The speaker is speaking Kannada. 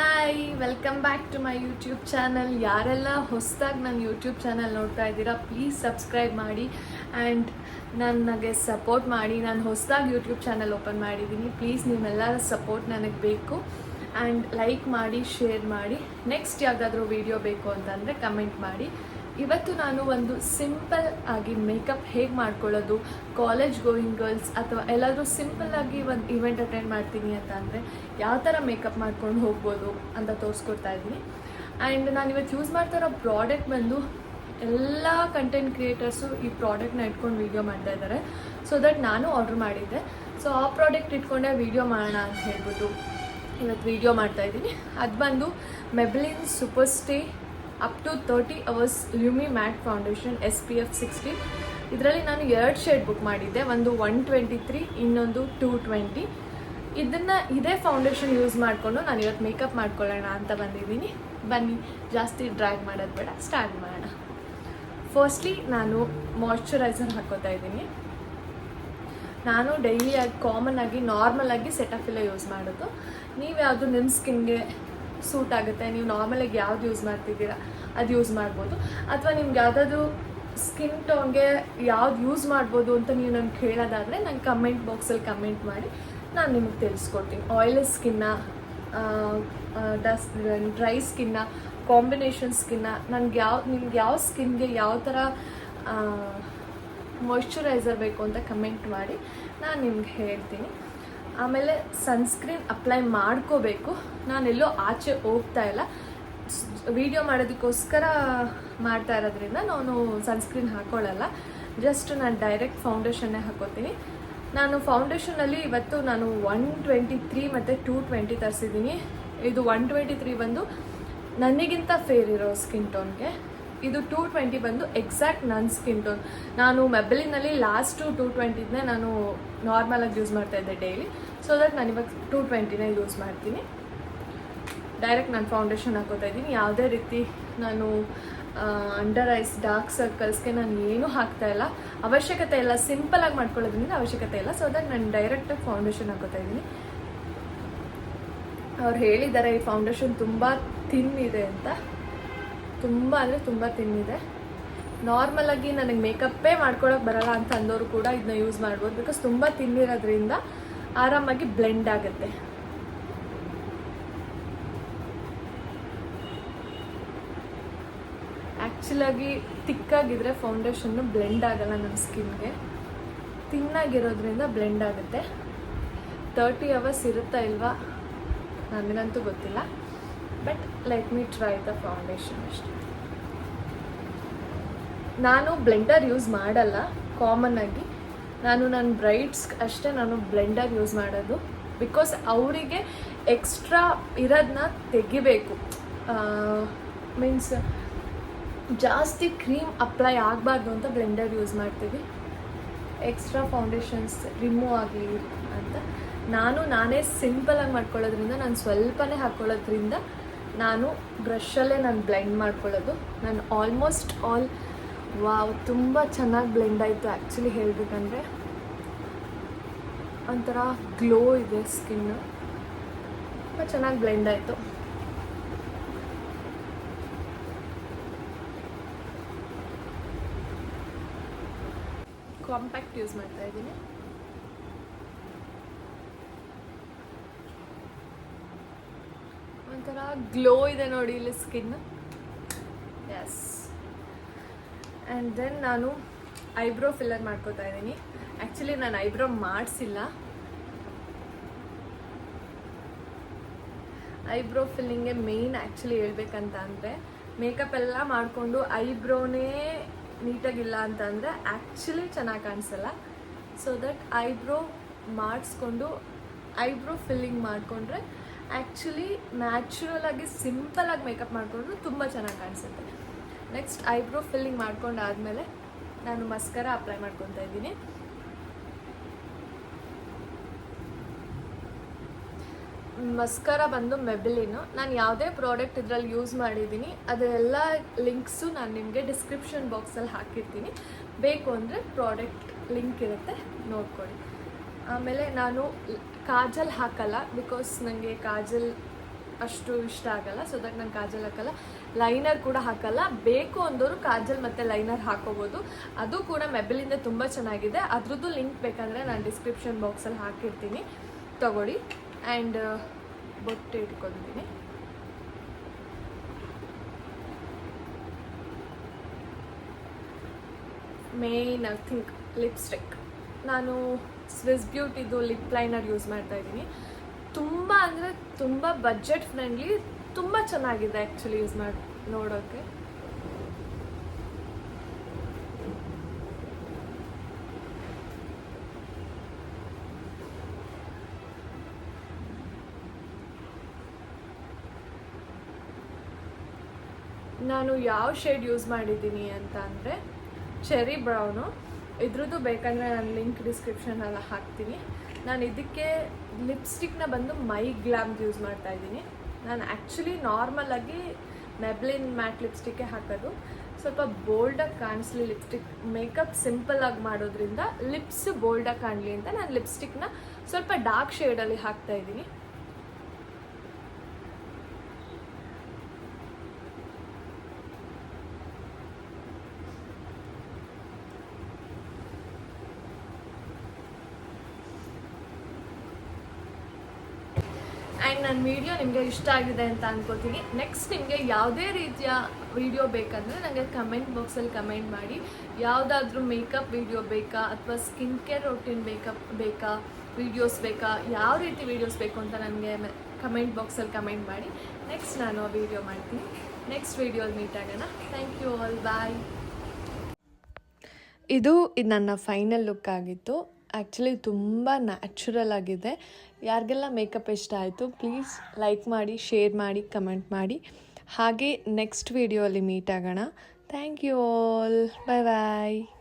Hi, welcome back to my YouTube channel. ಯಾರೆಲ್ಲ ಹೊಸದಾಗಿ ನನ್ನ ಯೂಟ್ಯೂಬ್ ಚಾನಲ್ ನೋಡ್ತಾ ಇದ್ದೀರಾ, ಪ್ಲೀಸ್ ಸಬ್ಸ್ಕ್ರೈಬ್ ಮಾಡಿ ಆ್ಯಂಡ್ ನನಗೆ ಸಪೋರ್ಟ್ ಮಾಡಿ. ನಾನು ಹೊಸದಾಗಿ ಯೂಟ್ಯೂಬ್ ಚಾನಲ್ ಓಪನ್ ಮಾಡಿದ್ದೀನಿ. ಪ್ಲೀಸ್ ನಿಮ್ಮೆಲ್ಲರ ಸಪೋರ್ಟ್ ನನಗೆ ಬೇಕು ಆ್ಯಂಡ್ ಲೈಕ್ ಮಾಡಿ, ಶೇರ್ ಮಾಡಿ. ನೆಕ್ಸ್ಟ್ ಯಾವುದಾದ್ರೂ ವೀಡಿಯೋ ಬೇಕು ಅಂತಂದರೆ ಕಮೆಂಟ್ ಮಾಡಿ. ಇವತ್ತು ನಾನು ಒಂದು ಸಿಂಪಲ್ ಆಗಿ ಮೇಕಪ್ ಹೇಗೆ ಮಾಡ್ಕೊಳ್ಳೋದು, ಕಾಲೇಜ್ ಗೋಯಿಂಗ್ ಗರ್ಲ್ಸ್ ಅಥವಾ ಎಲ್ಲಾದರೂ ಸಿಂಪಲ್ಲಾಗಿ ಒಂದು ಇವೆಂಟ್ ಅಟೆಂಡ್ ಮಾಡ್ತೀನಿ ಅಂತ ಅಂದರೆ ಯಾವ ಥರ ಮೇಕಪ್ ಮಾಡ್ಕೊಂಡು ಹೋಗ್ಬೋದು ಅಂತ ತೋರಿಸ್ಕೊಡ್ತಾ ಇದ್ದೀನಿ. ಆ್ಯಂಡ್ ನಾನು ಇವತ್ತು ಯೂಸ್ ಮಾಡ್ತಾ ಇರೋ ಪ್ರಾಡಕ್ಟ್ ಬಂದು ಎಲ್ಲ ಕಂಟೆಂಟ್ ಕ್ರಿಯೇಟರ್ಸು ಈ ಪ್ರಾಡಕ್ಟ್ನ ಇಟ್ಕೊಂಡು ವೀಡಿಯೋ ಮಾಡ್ತಾ ಇದ್ದಾರೆ. ಸೊ ದಟ್ ನಾನು ಆರ್ಡ್ರ್ ಮಾಡಿದ್ದೆ. ಸೊ ಆ ಪ್ರಾಡಕ್ಟ್ ಇಟ್ಕೊಂಡೆ ವೀಡಿಯೋ ಮಾಡೋಣ ಅಂತ ಹೇಳ್ಬಿಟ್ಟು ಇವತ್ತು ವೀಡಿಯೋ ಮಾಡ್ತಾಯಿದ್ದೀನಿ. ಅದು ಬಂದು Maybelline super stay up to 30 hours lumi matte foundation SPF 60. ಇದರಲ್ಲಿ ನಾನು 2 ಶೇಡ್ ಬುಕ್ ಮಾಡಿದ್ದೆ, ಒಂದು 123, ಇನ್ನೊಂದು 220. ಇದೇ ಫೌಂಡೇಶನ್ ಯೂಸ್ ಮಾಡಿಕೊಂಡು ನಾನು ಇವತ್ತು ಮೇಕಪ್ ಮಾಡ್ಕೊಳ್ಳೋಣ ಅಂತ ಬಂದಿದ್ದೀನಿ. ಬನ್ನಿ, ಜಾಸ್ತಿ ಡ್ರ್ಯಾಗ್ ಮಾಡೋದು ಬೇಡ, ಸ್ಟಾರ್ಟ್ ಮಾಡೋಣ. ಫಸ್ಟ್ಲಿ ನಾನು ಮಾಯ್ಶ್ಚರೈಸರ್ ಹಾಕೋತಾ ಇದ್ದೀನಿ. ನಾನು ಡೈಲಿಯಾಗಿ ಕಾಮನ್ನಾಗಿ ನಾರ್ಮಲಾಗಿ ಸೆಟಫಿಲ್ಲ ಯೂಸ್ ಮಾಡೋದು. ನೀವು ಯಾವುದು ನಿಮ್ಮ ಸ್ಕಿನ್ಗೆ ಸೂಟ್ ಆಗುತ್ತೆ, ನೀವು ನಾರ್ಮಲಾಗಿ ಯಾವ್ದು ಯೂಸ್ ಮಾಡ್ತಿದ್ದೀರಾ ಅದು ಯೂಸ್ ಮಾಡ್ಬೋದು. ಅಥವಾ ನಿಮ್ಗೆ ಯಾವುದಾದ್ರು ಸ್ಕಿನ್ ಟೋನ್ಗೆ ಯಾವ್ದು ಯೂಸ್ ಮಾಡ್ಬೋದು ಅಂತ ನೀವು ನನಗೆ ಹೇಳೋದಾದರೆ ನಂಗೆ ಕಮೆಂಟ್ ಬಾಕ್ಸಲ್ಲಿ ಕಮೆಂಟ್ ಮಾಡಿ, ನಾನು ನಿಮಗೆ ತಿಳಿಸ್ಕೊಡ್ತೀನಿ. ಆಯಿಲಿ ಸ್ಕಿನ್ನ, ಡ್ರೈ ಸ್ಕಿನ್ನ, ಕಾಂಬಿನೇಷನ್ ಸ್ಕಿನ್ನ, ನಿಮ್ಗೆ ಯಾವ ಸ್ಕಿನ್ಗೆ ಯಾವ ಥರ ಮಾಯ್ಶ್ಚರೈಸರ್ ಬೇಕು ಅಂತ ಕಮೆಂಟ್ ಮಾಡಿ, ನಾನು ನಿಮ್ಗೆ ಹೇಳ್ತೀನಿ. ಆಮೇಲೆ ಸನ್ಸ್ಕ್ರೀನ್ ಅಪ್ಲೈ ಮಾಡ್ಕೋಬೇಕು. ನಾನೆಲ್ಲೋ ಆಚೆ ಹೋಗ್ತಾ ಇಲ್ಲ, ವಿಡಿಯೋ ಮಾಡೋದಕ್ಕೋಸ್ಕರ ಮಾಡ್ತಾ ಇರೋದ್ರಿಂದ ನಾನು ಸನ್ಸ್ಕ್ರೀನ್ ಹಾಕ್ಕೊಳ್ಳಲ್ಲ. ಜಸ್ಟ್ ನಾನು ಡೈರೆಕ್ಟ್ ಫೌಂಡೇಶನ್ನೇ ಹಾಕೋತೀನಿ. ನಾನು ಫೌಂಡೇಶನಲ್ಲಿ ಇವತ್ತು ನಾನು 123 ಮತ್ತು 220 ತರಿಸಿದ್ದೀನಿ. ಇದು 123 ಬಂದು ನನಗಿಂತ ಫೇರ್ ಇರೋ ಸ್ಕಿನ್ ಟೋನ್ಗೆ, ಇದು 220 ಬಂದು ಎಕ್ಸಾಕ್ಟ್ ನನ್ನ ಸ್ಕಿನ್ ಟೋನ್. ನಾನು ಮೆಬ್ಲಿನಲ್ಲಿ ಲಾಸ್ಟು 220ನೇ ನಾನು ನಾರ್ಮಲಾಗಿ ಯೂಸ್ ಮಾಡ್ತಾಯಿದ್ದೆ ಡೈಲಿ. ಸೊ ದಟ್ ನಾನು ಇವಾಗ 220ನೇ ಯೂಸ್ ಮಾಡ್ತೀನಿ. ಡೈರೆಕ್ಟ್ ನಾನು ಫೌಂಡೇಶನ್ ಹಾಕೋತಾ ಇದ್ದೀನಿ. ಯಾವುದೇ ರೀತಿ ನಾನು ಅಂಡರ್ ಐಸ್, ಡಾರ್ಕ್ ಸರ್ಕಲ್ಸ್ಗೆ ನಾನು ಏನೂ ಹಾಕ್ತಾಯಿಲ್ಲ, ಅವಶ್ಯಕತೆ ಇಲ್ಲ. ಸಿಂಪಲಾಗಿ ಮಾಡ್ಕೊಳ್ಳೋದ್ರಿಂದ ಅವಶ್ಯಕತೆ ಇಲ್ಲ. ಸೊ ದಟ್ ನಾನು ಡೈರೆಕ್ಟಾಗಿ ಫೌಂಡೇಶನ್ ಹಾಕೋತಾ ಇದ್ದೀನಿ. ಅವ್ರು ಹೇಳಿದ್ದಾರೆ ಈ ಫೌಂಡೇಶನ್ ತುಂಬ ಥಿನ್ ಇದೆ ಅಂತ. ತುಂಬ ಅಂದರೆ ತುಂಬ ತಿನ್ನಿದೆ. ನಾರ್ಮಲಾಗಿ ನನಗೆ ಮೇಕಪ್ಪೇ ಮಾಡ್ಕೊಳಕ್ಕೆ ಬರಲ್ಲ ಅಂತ ಅಂದವರು ಕೂಡ ಇದನ್ನ ಯೂಸ್ ಮಾಡ್ಬೋದು. ಬಿಕಾಸ್ ತುಂಬ ತಿನ್ನಿರೋದ್ರಿಂದ ಆರಾಮಾಗಿ ಬ್ಲೆಂಡ್ ಆಗುತ್ತೆ. ಆ್ಯಕ್ಚುಲಾಗಿ ತಿಕ್ಕಾಗಿದ್ರೆ ಫೌಂಡೇಶನ್ನು ಬ್ಲೆಂಡ್ ಆಗಲ್ಲ ನನ್ನ ಸ್ಕಿನ್ಗೆ. ತಿನ್ನಾಗಿರೋದ್ರಿಂದ ಬ್ಲೆಂಡ್ ಆಗುತ್ತೆ. 30 hours ಇರುತ್ತಾ ಇಲ್ವಾ ನನಗಂತೂ ಗೊತ್ತಿಲ್ಲ. But let me try the foundation ಅಷ್ಟೇ. ನಾನು ಬ್ಲೆಂಡರ್ ಯೂಸ್ ಮಾಡಲ್ಲ. ಕಾಮನ್ನಾಗಿ ನಾನು ನನ್ನ ಬ್ರೈಡ್ಸ್ ಅಷ್ಟೇ ನಾನು ಬ್ಲೆಂಡರ್ ಯೂಸ್ ಮಾಡೋದು. ಬಿಕಾಸ್ ಅವರಿಗೆ ಎಕ್ಸ್ಟ್ರಾ ಇರೋದನ್ನ ತೆಗಿಬೇಕು. ಮೀನ್ಸ್ ಜಾಸ್ತಿ ಕ್ರೀಮ್ ಅಪ್ಲೈ ಆಗಬಾರ್ದು ಅಂತ ಬ್ಲೆಂಡರ್ ಯೂಸ್ ಮಾಡ್ತೀವಿ, ಎಕ್ಸ್ಟ್ರಾ ಫೌಂಡೇಶನ್ಸ್ ರಿಮೂವ್ ಆಗಲಿ ಅಂತ. ನಾನೇ ಸಿಂಪಲಾಗಿ ಮಾಡ್ಕೊಳ್ಳೋದ್ರಿಂದ, ನಾನು ಸ್ವಲ್ಪನೇ ಹಾಕ್ಕೊಳ್ಳೋದ್ರಿಂದ ನಾನು ಬ್ರಷಲ್ಲೇ ನಾನು ಬ್ಲೆಂಡ್ ಮಾಡ್ಕೊಳ್ಳೋದು. ನಾನು ಆಲ್ಮೋಸ್ಟ್ ಆಲ್ ವಾವ್, ತುಂಬ ಚೆನ್ನಾಗಿ ಬ್ಲೆಂಡ್ ಆಯಿತು. ಆ್ಯಕ್ಚುಲಿ ಹೇಳಬೇಕಂದ್ರೆ ಒಂಥರ ಗ್ಲೋ ಇದೆ ಸ್ಕಿನ್ನು, ತುಂಬ ಚೆನ್ನಾಗಿ ಬ್ಲೆಂಡ್ ಆಯಿತು. ಕಾಂಪ್ಯಾಕ್ಟ್ ಯೂಸ್ ಮಾಡ್ತಾ ಇದ್ದೀನಿ. ಒಂಥರ ಗ್ಲೋ ಇದೆ ನೋಡಿ ಇಲ್ಲಿ ಸ್ಕಿನ್. ಎಸ್. ಆ್ಯಂಡ್ ದೆನ್ ನಾನು ಐಬ್ರೋ ಫಿಲ್ಲರ್ ಮಾಡ್ಕೋತಾ ಇದ್ದೀನಿ. ಆ್ಯಕ್ಚುಲಿ ನಾನು ಐಬ್ರೋ ಮಾಡಿಸಿಲ್ಲ. ಐಬ್ರೋ ಫಿಲ್ಲಿಂಗ್ಗೆ ಮೇಯ್ನ್ ಆ್ಯಕ್ಚುಲಿ ಹೇಳ್ಬೇಕಂತ ಅಂದರೆ, ಮೇಕಪ್ ಎಲ್ಲ ಮಾಡಿಕೊಂಡು ಐಬ್ರೋನೇ ನೀಟಾಗಿಲ್ಲ ಅಂತಂದರೆ ಆ್ಯಕ್ಚುಲಿ ಚೆನ್ನಾಗಿ ಕಾಣಿಸಲ್ಲ. ಸೊ ದಟ್ ಐಬ್ರೋ ಮಾಡಿಸ್ಕೊಂಡು ಐಬ್ರೋ ಫಿಲ್ಲಿಂಗ್ ಮಾಡಿಕೊಂಡ್ರೆ ಆ್ಯಕ್ಚುಲಿ ನ್ಯಾಚುರಲಾಗಿ ಸಿಂಪಲಾಗಿ ಮೇಕಪ್ ಮಾಡಿಕೊಂಡ್ರು ತುಂಬ ಚೆನ್ನಾಗಿ ಕಾಣಿಸುತ್ತೆ. ನೆಕ್ಸ್ಟ್ ಐಬ್ರೋ ಫಿಲ್ಲಿಂಗ್ ಮಾಡ್ಕೊಂಡಾದಮೇಲೆ ನಾನು ಮಸ್ಕರ ಅಪ್ಲೈ ಮಾಡ್ಕೊತಾ ಇದ್ದೀನಿ. ಮಸ್ಕರ ಬಂದು ಮೆಬ್ಲಿನು. ನಾನು ಯಾವುದೇ ಪ್ರಾಡಕ್ಟ್ ಇದರಲ್ಲಿ ಯೂಸ್ ಮಾಡಿದ್ದೀನಿ ಅದೆಲ್ಲ ಲಿಂಕ್ಸು ನಾನು ನಿಮಗೆ ಡಿಸ್ಕ್ರಿಪ್ಷನ್ ಬಾಕ್ಸಲ್ಲಿ ಹಾಕಿರ್ತೀನಿ. ಬೇಕು ಅಂದರೆ ಪ್ರಾಡಕ್ಟ್ ಲಿಂಕ್ ಇರುತ್ತೆ, ನೋಡ್ಕೊಳ್ಳಿ. ಆಮೇಲೆ ನಾನು ಕಾಜಲ್ ಹಾಕಲ್ಲ, ಬಿಕಾಸ್ ನನಗೆ ಕಾಜಲ್ ಅಷ್ಟು ಇಷ್ಟ ಆಗಲ್ಲ. ಸೊ ದಟ್ ನಾನು ಕಾಜಲ್ ಹಾಕಲ್ಲ, ಲೈನರ್ ಕೂಡ ಹಾಕಲ್ಲ. ಬೇಕು ಅಂದವರು ಕಾಜಲ್ ಮತ್ತು ಲೈನರ್ ಹಾಕೋಬೋದು. ಅದು ಕೂಡ ಮೆಬೆಲಿಂದ ತುಂಬ ಚೆನ್ನಾಗಿದೆ. ಅದ್ರದ್ದು ಲಿಂಕ್ ಬೇಕಂದರೆ ನಾನು ಡಿಸ್ಕ್ರಿಪ್ಷನ್ ಬಾಕ್ಸಲ್ಲಿ ಹಾಕಿರ್ತೀನಿ, ತಗೊಳ್ಳಿ. ಆ್ಯಂಡ್ ಬೊಟ್ಟು ಇಟ್ಕೊತೀನಿ. Main I think lipstick. ನಾನು ಸ್ವಿಸ್ ಬ್ಯೂಟಿದು ಲಿಪ್ ಲೈನರ್ ಯೂಸ್ ಮಾಡ್ತಾ ಇದ್ದೀನಿ. ತುಂಬ ಅಂದರೆ ತುಂಬ ಬಜೆಟ್ ಫ್ರೆಂಡ್ಲಿ, ತುಂಬ ಚೆನ್ನಾಗಿದೆ ಆ್ಯಕ್ಚುಲಿ ಯೂಸ್ ಮಾಡಿ ನೋಡೋಕ್ಕೆ. ನಾನು ಯಾವ ಶೇಡ್ ಯೂಸ್ ಮಾಡಿದ್ದೀನಿ ಅಂತ ಅಂದರೆ ಚೆರಿ ಬ್ರೌನು. ಇದ್ರದ್ದು ಬೇಕಂದರೆ ನಾನು ಲಿಂಕ್ ಡಿಸ್ಕ್ರಿಪ್ಷನಲ್ಲಿ ಹಾಕ್ತೀನಿ. ನಾನು ಇದಕ್ಕೆ ಲಿಪ್ಸ್ಟಿಕ್ನ ಬಂದು ಮೈ ಗ್ಲಾಮ್ದು ಯೂಸ್ ಮಾಡ್ತಾ ಇದ್ದೀನಿ. ನಾನು ಆ್ಯಕ್ಚುಲಿ ನಾರ್ಮಲಾಗಿ ಮೆಬ್ಲಿನ್ ಮ್ಯಾಟ್ ಲಿಪ್ಸ್ಟಿಕ್ಕೇ ಹಾಕೋದು. ಸ್ವಲ್ಪ ಬೋಲ್ಡಾಗಿ ಕಾಣಿಸ್ಲಿ ಲಿಪ್ಸ್ಟಿಕ್, ಮೇಕಪ್ ಸಿಂಪಲ್ಲಾಗಿ ಮಾಡೋದ್ರಿಂದ ಲಿಪ್ಸ್ ಬೋಲ್ಡಾಗಿ ಕಾಣಲಿ ಅಂತ ನಾನು ಲಿಪ್ಸ್ಟಿಕ್ನ ಸ್ವಲ್ಪ ಡಾರ್ಕ್ ಶೇಡಲ್ಲಿ ಹಾಕ್ತಾ ಇದ್ದೀನಿ. ಆ್ಯಂಡ್ ನನ್ನ ವೀಡಿಯೋ ನಿಮಗೆ ಇಷ್ಟ ಆಗಿದೆ ಅಂತ ಅನ್ಕೋತೀನಿ. ನೆಕ್ಸ್ಟ್ ನಿಮಗೆ ಯಾವುದೇ ರೀತಿಯ ವೀಡಿಯೋ ಬೇಕಂದರೆ ನನಗೆ ಕಮೆಂಟ್ ಬಾಕ್ಸಲ್ಲಿ ಕಮೆಂಟ್ ಮಾಡಿ. ಯಾವುದಾದ್ರೂ ಮೇಕಪ್ ವೀಡಿಯೋ ಬೇಕಾ ಅಥವಾ ಸ್ಕಿನ್ ಕೇರ್ ರೊಟೀನ್ ಬೇಕಾ ವೀಡಿಯೋಸ್ ಬೇಕಾ, ಯಾವ ರೀತಿ ವೀಡಿಯೋಸ್ ಬೇಕು ಅಂತ ನನಗೆ ಕಮೆಂಟ್ ಬಾಕ್ಸಲ್ಲಿ ಕಮೆಂಟ್ ಮಾಡಿ. ನೆಕ್ಸ್ಟ್ ನಾನು ಆ ವೀಡಿಯೋ ಮಾಡ್ತೀನಿ. ನೆಕ್ಸ್ಟ್ ವೀಡಿಯೋಲ್ಲಿ ಮೀಟ್ ಆಗೋಣ. Thank you all, bye. ಇದು ನನ್ನ ಫೈನಲ್ ಲುಕ್ ಆಗಿತ್ತು. ಆ್ಯಕ್ಚುಲಿ ತುಂಬ ನ್ಯಾಚುರಲ್ ಆಗಿದೆ. ಯಾರಿಗೆಲ್ಲ ಮೇಕಪ್ ಇಷ್ಟ ಆಯಿತು ಪ್ಲೀಸ್ ಲೈಕ್ ಮಾಡಿ, ಶೇರ್ ಮಾಡಿ, ಕಮೆಂಟ್ ಮಾಡಿ. ಹಾಗೆ ನೆಕ್ಸ್ಟ್ ವೀಡಿಯೋ ಅಲ್ಲಿ ಮೀಟ್ ಆಗೋಣ. Thank you all, bye bye.